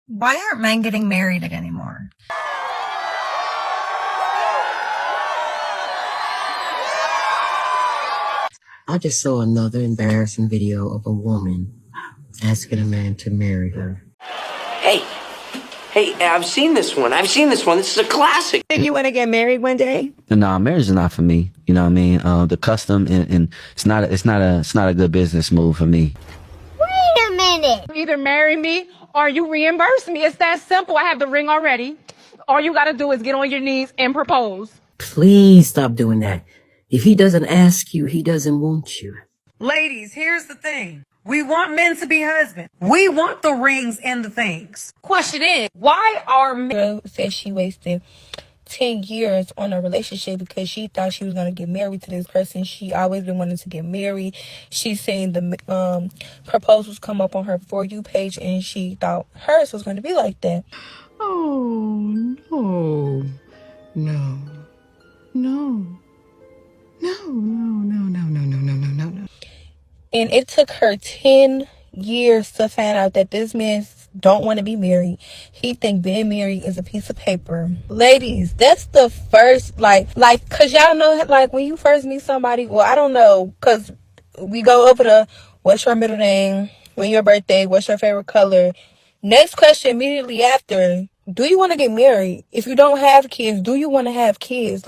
Why aren't men getting married anymore? I just saw another embarrassing video of a woman asking a man to marry her. Hey, I've seen this one. This is a classic. Think you want to get married one day? No, marriage is not for me. You know what I mean? The custom and it's not a good business move for me. Wait a minute. Either marry me or you reimburse me. It's that simple. I have the ring already. All you got to do is get on your knees and propose. Please stop doing that. If he doesn't ask you, he doesn't want you. Ladies, here's the thing. We want men to be husbands. We want the rings and the things. Question is, why are men... Girl said she wasted 10 years on a relationship because she thought she was going to get married to this person. She always been wanting to get married. She's seen the proposals come up on her For You page, and she thought hers was going to be like that. Oh, no. No. No. No, no, no, no, no, no, no, no, no. And it took her 10 years to find out that this man don't want to be married. He think being married is a piece of paper. Ladies, that's the first, cause y'all know, like, when you first meet somebody, well, I don't know, cause we go over the, what's your middle name? When your birthday? What's your favorite color? Next question immediately after, do you want to get married? If you don't have kids, do you want to have kids?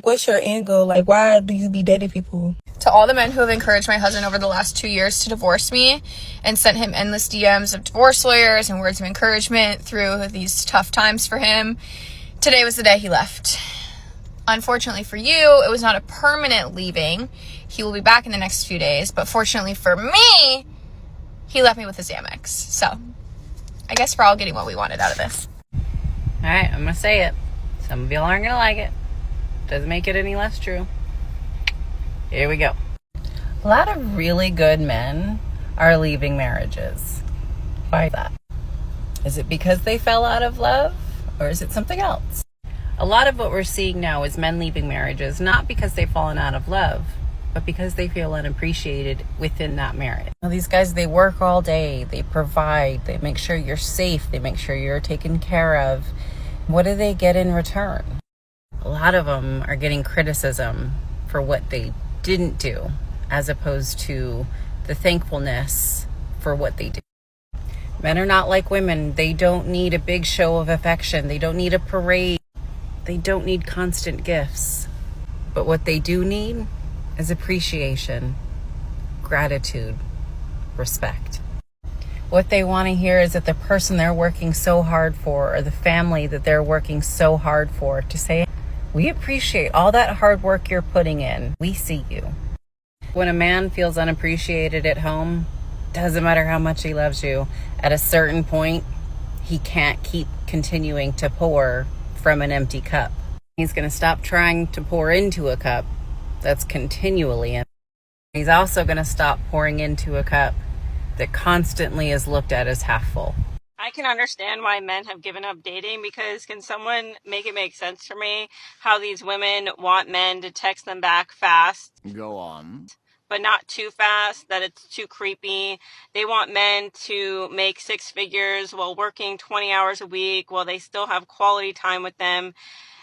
What's your end goal? Like, why do you be dating people? To all the men who have encouraged my husband over the last 2 years to divorce me and sent him endless DMs of divorce lawyers and words of encouragement through these tough times for him, today was the day he left. Unfortunately for you, it was not a permanent leaving. He will be back in the next few days, but fortunately for me, he left me with his Amex. So, I guess we're all getting what we wanted out of this. Alright, I'm gonna say it. Some of y'all aren't gonna like it. Doesn't make it any less true. Here we go. A lot of really good men are leaving marriages. Why is that? Is it because they fell out of love? Or is it something else? A lot of what we're seeing now is men leaving marriages, not because they've fallen out of love, but because they feel unappreciated within that marriage. Now, these guys, they work all day, they provide, they make sure you're safe, they make sure you're taken care of. What do they get in return? A lot of them are getting criticism for what they didn't do, as opposed to the thankfulness for what they do. Men are not like women. They don't need a big show of affection. They don't need a parade. They don't need constant gifts. But what they do need is appreciation, gratitude, respect. What they want to hear is that the person they're working so hard for, or the family that they're working so hard for, to say, we appreciate all that hard work you're putting in. We see you. When a man feels unappreciated at home, doesn't matter how much he loves you, at a certain point, he can't keep continuing to pour from an empty cup. He's going to stop trying to pour into a cup that's continually empty. He's also going to stop pouring into a cup that constantly is looked at as half full. I can understand why men have given up dating, because can someone make it make sense for me how these women want men to text them back fast? Go on. But not too fast, that it's too creepy. They want men to make 6 figures while working 20 hours a week while they still have quality time with them.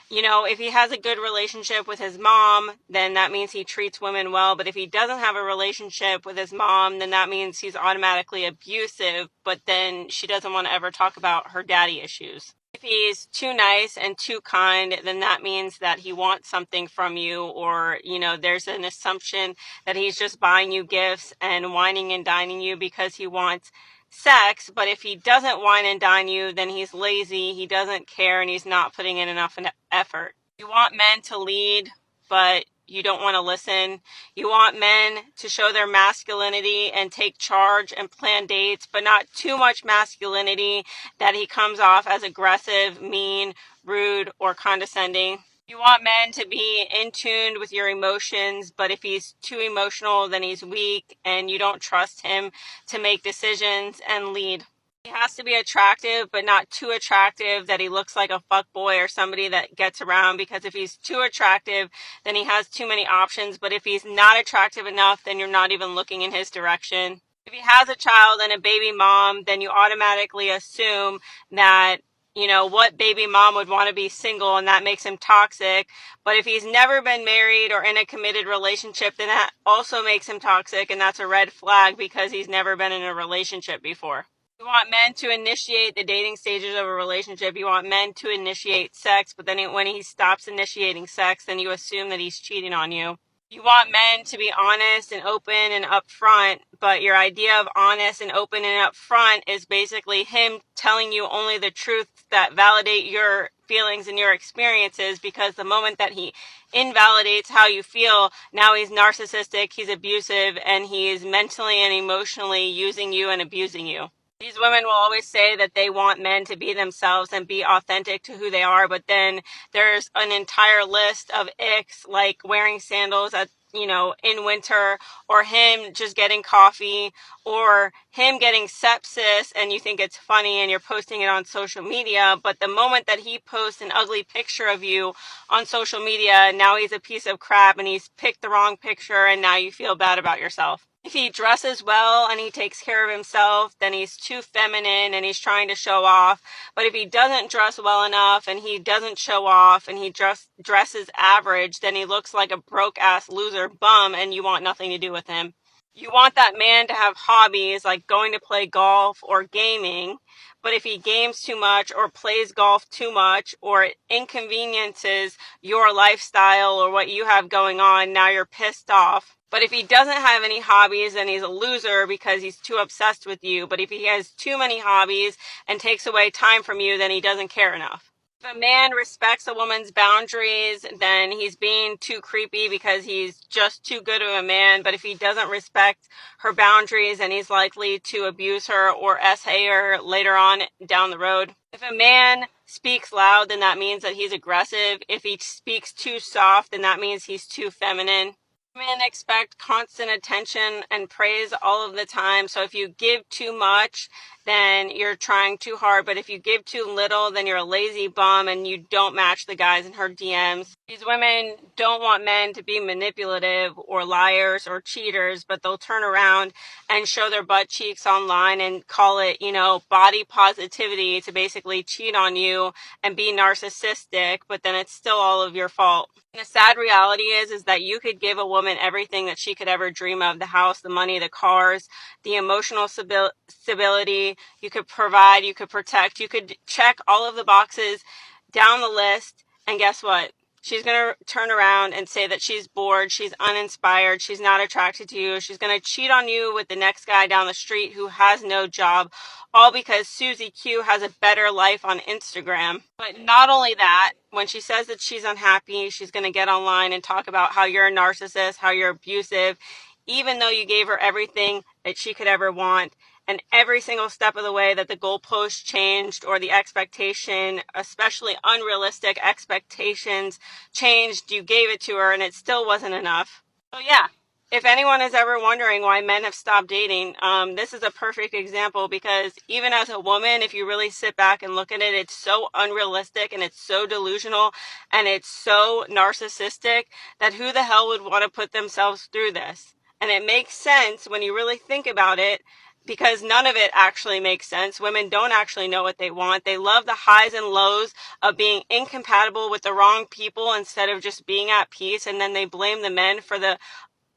You know, if he has a good relationship with his mom, then that means he treats women well. But if he doesn't have a relationship with his mom, then that means he's automatically abusive. But then she doesn't want to ever talk about her daddy issues. If he's too nice and too kind, then that means that he wants something from you, or, you know, there's an assumption that he's just buying you gifts and whining and dining you because he wants sex. But if he doesn't wine and dine you, then he's lazy, he doesn't care, and he's not putting in enough effort. You want men to lead, but you don't want to listen. You want men to show their masculinity and take charge and plan dates, but not too much masculinity that he comes off as aggressive, mean, rude, or condescending. You want men to be in tune with your emotions, but if he's too emotional, then he's weak, and you don't trust him to make decisions and lead. He has to be attractive, but not too attractive that he looks like a fuckboy or somebody that gets around, because if he's too attractive, then he has too many options. But if he's not attractive enough, then you're not even looking in his direction. If he has a child and a baby mom, then you automatically assume that, you know, what baby mom would want to be single, and that makes him toxic. But if he's never been married or in a committed relationship, then that also makes him toxic, and that's a red flag because he's never been in a relationship before. You want men to initiate the dating stages of a relationship. You want men to initiate sex, but then when he stops initiating sex, then you assume that he's cheating on you. You want men to be honest and open and upfront, but your idea of honest and open and upfront is basically him telling you only the truth that validate your feelings and your experiences, because the moment that he invalidates how you feel, now he's narcissistic, he's abusive, and he is mentally and emotionally using you and abusing you. These women will always say that they want men to be themselves and be authentic to who they are, but then there's an entire list of icks, like wearing sandals at, you know, in winter, or him just getting coffee, or him getting sepsis, and you think it's funny and you're posting it on social media, but the moment that he posts an ugly picture of you on social media, now he's a piece of crap and he's picked the wrong picture, and now you feel bad about yourself. If he dresses well and he takes care of himself, then he's too feminine and he's trying to show off. But if he doesn't dress well enough and he doesn't show off and he dresses average, then he looks like a broke-ass loser bum, and you want nothing to do with him. You want that man to have hobbies like going to play golf or gaming, but if he games too much or plays golf too much or it inconveniences your lifestyle or what you have going on, now you're pissed off. But if he doesn't have any hobbies, then he's a loser because he's too obsessed with you. But if he has too many hobbies and takes away time from you, then he doesn't care enough. If a man respects a woman's boundaries, then he's being too creepy because he's just too good of a man. But if he doesn't respect her boundaries, then he's likely to abuse her or SA her later on down the road. If a man speaks loud, then that means that he's aggressive. If he speaks too soft, then that means he's too feminine. Women expect constant attention and praise all of the time. So if you give too much, then you're trying too hard. But if you give too little, then you're a lazy bum and you don't match the guys in her DMs. These women don't want men to be manipulative or liars or cheaters, but they'll turn around and show their butt cheeks online and call it, you know, body positivity to basically cheat on you and be narcissistic, but then it's still all of your fault. And the sad reality is that you could give a woman everything that she could ever dream of: the house, the money, the cars, the emotional stability. You could provide, you could protect, you could check all of the boxes down the list, and guess what? She's going to turn around and say that she's bored, she's uninspired, she's not attracted to you. She's going to cheat on you with the next guy down the street who has no job, all because Susie Q has a better life on Instagram. But not only that, when she says that she's unhappy, she's going to get online and talk about how you're a narcissist, how you're abusive, even though you gave her everything that she could ever want. And every single step of the way that the goalpost changed or the expectation, especially unrealistic expectations, changed, you gave it to her and it still wasn't enough. So yeah, if anyone is ever wondering why men have stopped dating, this is a perfect example, because even as a woman, if you really sit back and look at it, it's so unrealistic and it's so delusional and it's so narcissistic that who the hell would want to put themselves through this? And it makes sense when you really think about it, because none of it actually makes sense. Women don't actually know what they want. They love the highs and lows of being incompatible with the wrong people instead of just being at peace. And then they blame the men for the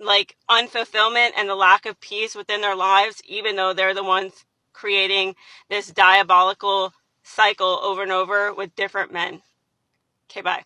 unfulfillment and the lack of peace within their lives, even though they're the ones creating this diabolical cycle over and over with different men. Okay, bye.